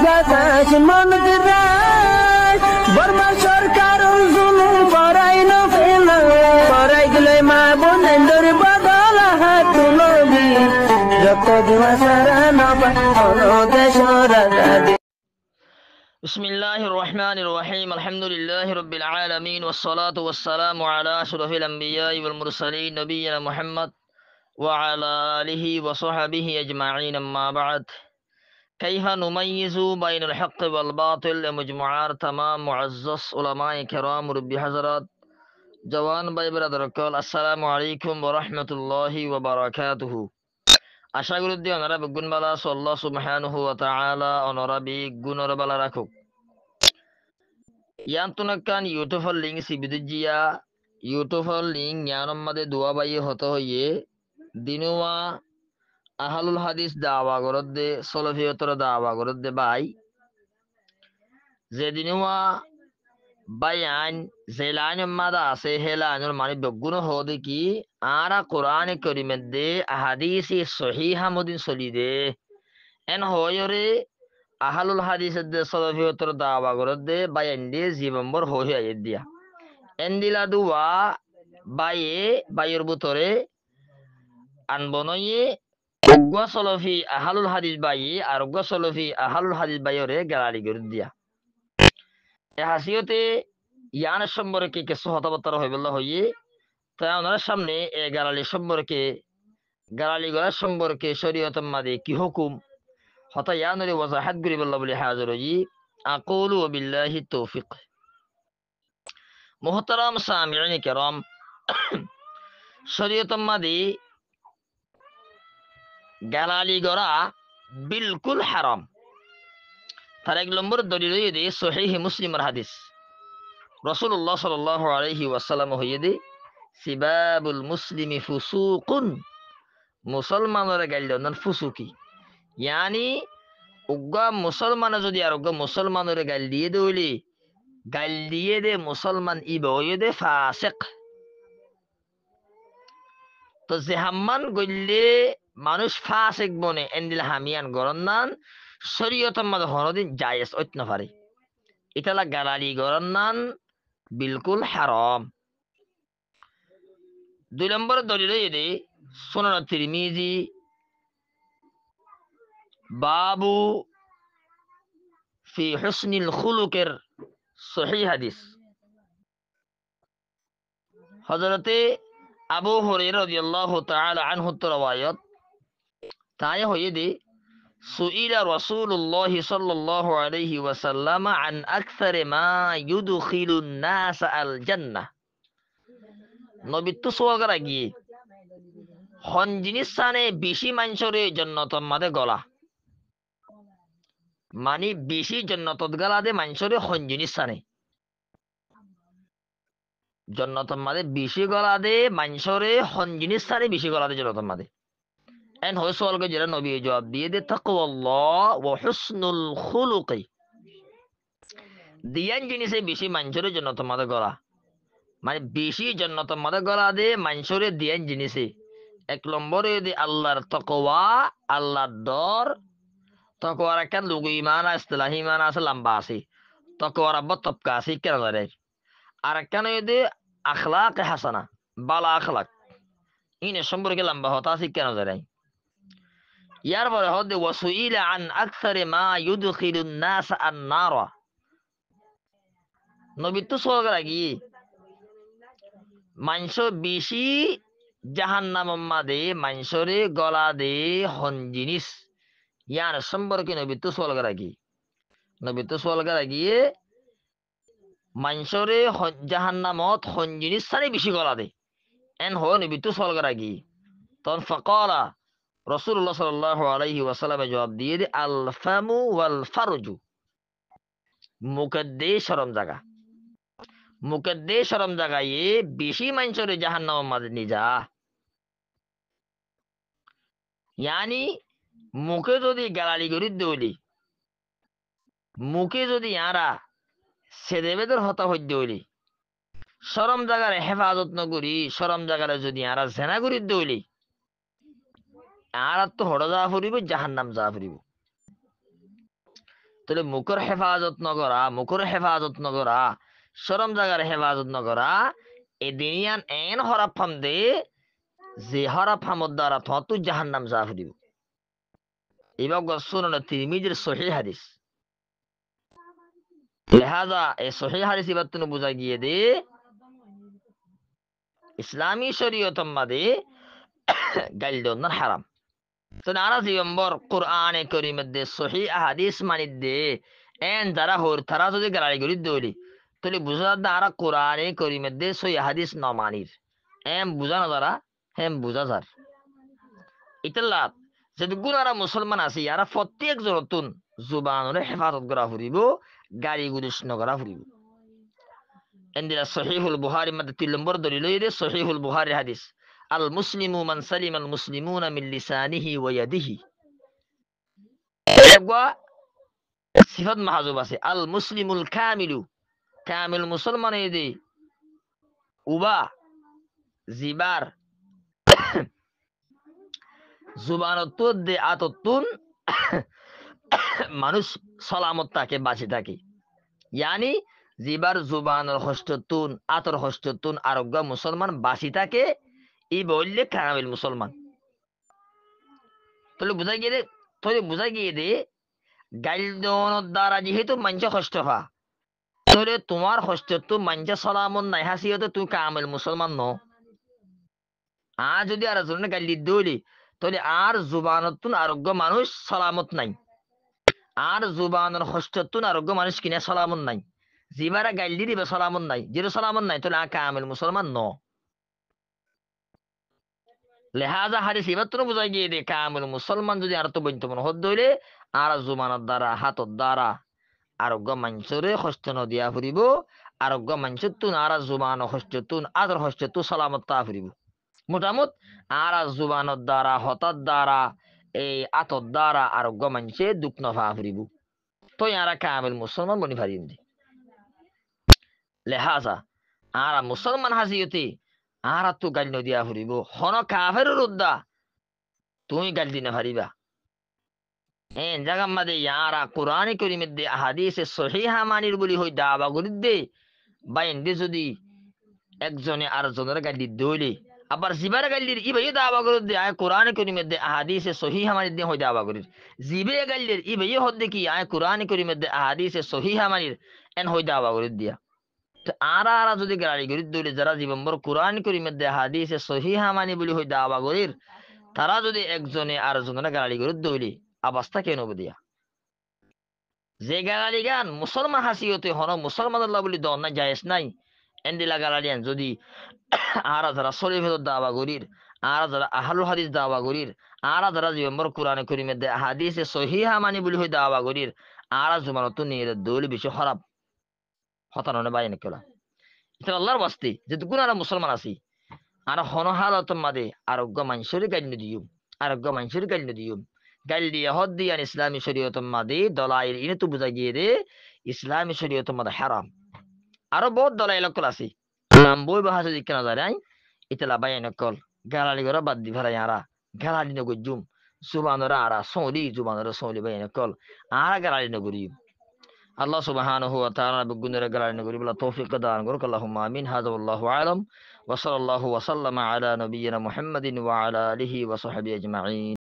বাতাস মনত রায় বর্মা সরকার জুলুম করাই না ফেলা করাই গেলে মা বোনেদের বদল হাত তুলবি রক্ত দেওয়া সারা না পায় দেশ রাজা। بسم الله الرحمن الرحيم الحمد لله رب العالمين والصلاة والسلام على أشرف الأنبياء والمرسلين نبينا محمد وعلى آله وصحبه أجمعين أما بعد كيف نميز بين الحق والباطل مجموعات تمام معزز علماء كرام ربي حضرات جوان باي برادر كل السلام عليكم ورحمة الله وبركاته আশা করি যে ওনারা বিগুণ বালা আল্লাহ সুবহানাহু ওয়া তাআলা ওনারা বিগুণর বালা রাখুক ইয়ান্তুনাকান ইউটিউবের লিংক সিবিদিজিয়া ইউটিউবের লিংক জ্ঞানম মাদে দোয়া বাই হতে হইয়ে দিনুয়া আহলুল হাদিস দাওয়া গরদে সলফিয়তর দাওয়া গরদে বাই যে দিনুয়া বায়ান জেলান মাদা আছে হেলানুর মানে বিগুণ হদে কি আরা কোরআন কারীমেদে আহাদিসি সহিহা মুদিন সলিদে এন হয়রে আহলুল হাদিসের দে সলফিয়তর দাওয়া গরদে বায়ান্ডে জীবনবর হয়ে আইদিয়া এন্দিলা দুয়া বাইয়ের বুতরে আনবনয়ে উগ্র সলফি আহলুল হাদিস বাইয়ে আর উগ্র সলফি আহলুল হাদিস বাইরে গালালি গরদিয়া এ হাসিয়তে ইয়ানের সম্পর্কে কিছু হতাবতার হইবল্লা হইয়ে তাই ওনার সামনে এ গালালি সম্পর্কে গালালি গলার সম্পর্কে শরীয়ত মাদে কি হুকুম হতা ইয়ানরে ওয়াজাহাত গরিবল্লাহ বলে হাজির হই আকুলু বিল্লাহি তৌফিক। মুহতারাম সামিঈন কিরাম শরীয়ত মাদে গালালি গরা বিলকুল হারাম। তার এক নম্বর দলিল হইয়ে সহিহ মুসলিমের হাদিস রাসূলুল্লাহ সাল্লাল্লাহু আলাইহি ওয়াসাল্লাম হইয়ে সিবাবুল মুসলিমি ফুসুকুন মুসলমানের গাইলন ফুসুকি ইয়ানি উগ্র মুসলমান যদি আর উগ্র মুসলমানের গাইল দিয়ে দে মুসলমান ইব হইয়ে দে ফাসিক। তো যে হাম্মান গইলে মানুষ ফাসিক বনে এন্দিল হামিয়ান গরন্নান শরীয়তের মধ্যে হরদিন জায়েজ অইত না পারে ইতালা গালালি গরন্নান বিলকুল হারাম। দুই নম্বর দলিল হইয়ে সুনান তিরমিজি বাবু ফি হুসনিল খুলুকের সহিহ হাদিস হযরতে আবু হুরায়রা রাদিয়াল্লাহু তাআলা আনহু রওয়ায়াত তাই হইয়ে সুইলা রাসূলুল্লাহ সাল্লাল্লাহু আলাইহি ওয়াসাল্লাম আন আকসার মা ইউদখিলুন নাস আল জান্নাহ নবী তো সওয়াল করা গিয়ে হন জিনিস সানে বেশি মানুষরে জান্নাতের মাঝে গলা মানে বেশি জান্নাতত গলা দে মানুষরে হন জিনিস সানে জান্নাতের মাঝে বেশি গলা দে মানুষরে হন জিনিস সানে বেশি গলা দে জান্নাতের মাঝে এন হয় সওয়ালকে যারা নবী জবাব দিয়ে দে তাকওয়াল্লাহ ওয়া হুসনুল খুলুকি দিয়ান জিনিসে বেশি মানুষরে জান্নাতের মাঝে গলা মানে বেশি জান্নাতের মাঝে গলা দে মানুষরে দিয়ান জিনিসে এক নম্বরে দে আল্লাহর তাকওয়া আল্লাহর ডর তাকওয়ার একটা লুগু ইমান ইসতিলাহি ইমান আছে লম্বা আছে তাকওয়ার আব্বা তবকা আছে কেন ধরে আর কেন দে আখলাক হাসানা বালা আখলাক ইনে সম্পর্কে লম্বা হতা আছে কেন ধরে ইয়ার পরে হদে ওয়াসুইলা আন আকসার মা ইউদখিলুন নাস আন নার নবী তো সওয়াল লাগি মানুষ বেশি জাহান্নামের মাঝে মানুষরে গলা দে হন জিনিস ইয়ার সম্পর্কে নবী তো সওয়াল গিয়ে মানুষরে জাহান্নামত হন জিনিস সারে বেশি গলা দে এন হো নবী তো সওয়াল গিয়ে তখন ফাকালা রাসূলুল্লাহ সাল্লাল্লাহু আলাইহি ওয়াসাল্লাম জবাব দিয়ে দে আল ফামু ওয়াল ফারজু মুকদ্দে শরম জাগায় বেশি মানুষরে জাহান্নামের মাঝে নিয়ে যা ইয়ানি মুখে যদি গালালি করি দৌলি মুখে যদি ইয়ারা সেদেবেদের হতা হইতে দৌলি শরম জাগারে হেফাজত নকরি শরম জাগারে যদি ইয়ারা জেনা করি দৌলি আর তো হড় যাওয়া ফুরিব জাহান্নাম যাওয়া ফুরিব তাহলে মুখর হেফাজত নগরা শরম জাগার হেফাজত নগরা এ দিনিয়ান এন হরাপ ফাম দে যে হরাপ ফামর দ্বারা থতু জাহান্নাম যা ফুরিব। এবার সুনান তিরমিজির সহিহ হাদিস। লিহাজা এই সহিহ হাদিস এবার তুমি বুঝা গিয়ে দে ইসলামী শরীয়ত মাদে গাইল দন্নার হারাম। তো নারা জিম্বর কোরআনে করিমের দে সহিহ হাদিস মানিদ দে এন যারা হর তারা যদি গালি গরি দৌলি তাহলে বুঝা দ্বারা কোরআনে করিমের দে সহিহ হাদিস ন মানির এম বুঝা না যারা হেম বুঝা যার ইতাল্লাহ যদি গুনারা মুসলমান আছে ইয়ারা প্রত্যেক জনতুন জুবানরে হেফাজত করা ফুরিব গালি গুলিশ নকরা ফুরিব। এন্দিরা সহিহুল বুখারী মধ্যে 3 নম্বর দলিল হইছে সহিহুল বুখারী হাদিস আল মুসলিমু মান সালিমা আল মুসলিমুনা মিন লিসানিহি ওয়া ইয়াদিহি। এগবা সিফাত মাহজুব আছে আল মুসলিমুল কামিলু কামিল মুসলমান এদে উবা জিবার জুবানতুদ দে আততুন মানুষ সালামত থাকে বাঁচে থাকে ইয়ানি জিবার জুবানের হস্ততুন আতর হস্ততুন আরোগ্য মুসলমান বাঁচি থাকে এই বললে কামিল মুসলমান। তাহলে বুঝা গিয়ে দে গাইল দেওয়ানোর দ্বারা যেহেতু মানুষ কষ্ট হওয়া তাহলে তোমার হস্ততু মানুষ সালামত নাই হাসিয়তে তুই কামিল মুসলমান ন। আর যদি আর জন্য গাইলি দৌলি তাহলে আর জুবানতুন আরোগ্য মানুষ সালামত নাই আর জুবানের হস্ততুন আরোগ্য মানুষ কিনা সালামত নাই জিবারা গাইলি দিবে সালামত নাই যেটা সালামত নাই তাহলে কামিল মুসলমান ন। লেহাজা হাদিস এবার তো বুঝাই গিয়ে দে কামিল মুসলমান যদি আর তো বইতে মনে হদ দইলে আর জুবানের দ্বারা হাতর দ্বারা আরোগ্য মানুষরে হস্ত নদিয়া ফুরিব আরোগ্য মানুষতুন আর জুবান হস্ততুন আদর হস্ততু সালামত তা ফুরিব। মোটামুট আর জুবানের দ্বারা হতার দ্বারা এই আতর দ্বারা আরোগ্য মানুষে দুঃখ নফা ফুরিব তো ইয়ারা কামিল মুসলমান বনি ফারিম দি। লেহাজা আর মুসলমান হাজিয়তে আর তো গাল নদিয়া ফুরিব হন কাফের উদ্দা তুমি গাল দিনে ফারিবা এন জাগাম মাদে ইয়ারা কোরআনে করিমের দে হাদিসে সহিহা মানির বলি হই দাবা গরিদ দে বাইন দে যদি একজনে আর জনের গালি দইলে আবার জিবার গালির ইবাই দাবা গরিদ দে আয় কোরআনে করিমের দে হাদিসে সহিহা মানির দে হই দাবা গরিদ জিবে গালির ইবাই হদ দেখি আয় কোরআনে করিমের দে হাদিসে সহিহা মানির এন হই দাবা গরিদ দিয়া। তো আরা যদি গালি গরিদ দইলে যারা জীবনভর কোরআন করিমের দে হাদিসে সহিহা মানি বলি হই দাবা গরির তারা যদি একজনে আর জনের গালি গরিদ দইলে অবস্থা কেন দিয়া যে গালালি গান মুসলমান হাসিয়তে হন মুসলমান আল্লাহ বলি দন না জায়েজ নাই এন্দিলা গালালিয়ান যদি আরা যারা শরীফের দাওয়া গরির আরা যারা আহলুল হাদিস দাওয়া গরির আরা যারা জীবনভর কোরআনে করিমের দে হাদিসে সহিহা মানি বলি হই দাওয়া গরির আরা জুমানত নিয়ে দৌল বেশি খারাপ হতাননে বাইনে কলা এটা আল্লাহর বাস্তে যেহেতু গুনারা মুসলমান আছি আর হন হালত মাদে আরোগ্য মানুষের গাইল দিও আরোগ্য মানুষের গাইল দিও গাইল দিয়ে হদ দিয়ান ইসলামী শরীয়ত মাদে দলাইল ইনে তো বুঝা গিয়ে দে ইসলামী শরীয়ত মাদে হারাম। আরো বহুত দলাইল কল আছে নাম বই বাহাজ দিকে না যায় ইতলা বাইনে কল গালালি গরা বাদ দি ভাড়া আরা গালালি নগজুম সুবানরা আরা সৌলি জুবানরা সৌলি বাইনে কল আরা গালালি নগরি আল্লাহ সুবহানাহু ওয়া তাআলা বিগুনের গালালি নগরি বলা তৌফিক দান করুক আল্লাহুম্মা আমিন হাযা ওয়াল্লাহু আলাম ওয়া সাল্লাল্লাহু ওয়া সাল্লামা আলা নবিয়িনা মুহাম্মাদিন ওয়া আলা আলিহি ওয়া সাহবিহি আজমাইন।